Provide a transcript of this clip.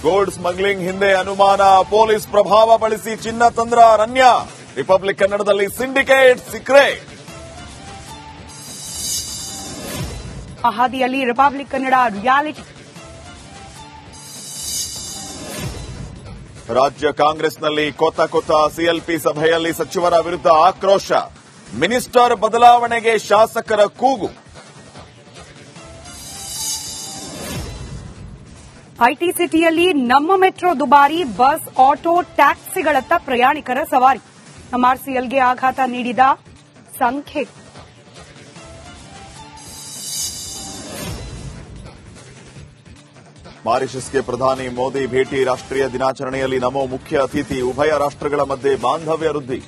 Gold smuggling ಹಿಂದೆ ಅನುಮಾನ, police ಪ್ರಭಾವ ಬಳಸಿ ಚಿನ್ನ ತಂದ್ರ ಅರಣ್ಯ. ರಿಪಬ್ಲಿಕ್ ಕನ್ನಡದಲ್ಲಿ ಸಿಂಡಿಕೇಟ್ ಸೀಕ್ರೆಟ್. ಹಾದಿಯಲ್ಲಿ ರಿಪಬ್ಲಿಕ್ ಕನ್ನಡ ರಿಯಾಲಿಟಿ. ರಾಜ್ಯ ಕಾಂಗ್ರೆಸ್ನಲ್ಲಿ ಕೊತ್ತ ಸಿಎಲ್ಪಿ ಸಭೆಯಲ್ಲಿ ಸಚಿವರ ವಿರುದ್ಧ ಆಕ್ರೋಶ. ಮಿನಿಸ್ಟರ್ ಬದಲಾವಣೆಗೆ ಶಾಸಕರ ಕೂಗು. ಐಟಿ ಸಿಟಿಯಲ್ಲಿ ನಮ್ಮ ಮೆಟ್ರೋ ದುಬಾರಿ, ಬಸ್, ಆಟೋ, ಟ್ಯಾಕ್ಸಿಗಳತ್ತ ಪ್ರಯಾಣಿಕರ ಸವಾರಿ. ಎಂಆರ್ಸಿಎಲ್ಗೆ ಆಘಾತ ನೀಡಿದ ಸಂಖ್ಯೆ. ಮಾರಿಷಸ್ಗೆ ಪ್ರಧಾನಿ ಮೋದಿ ಭೇಟಿ. ರಾಷ್ಟ್ರೀಯ ದಿನಾಚರಣೆಯಲ್ಲಿ ನಮೋ ಮುಖ್ಯ ಅತಿಥಿ. ಉಭಯ ರಾಷ್ಟ್ರಗಳ ಮಧ್ಯೆ ಬಾಂಧವ್ಯ ವೃದ್ಧಿ.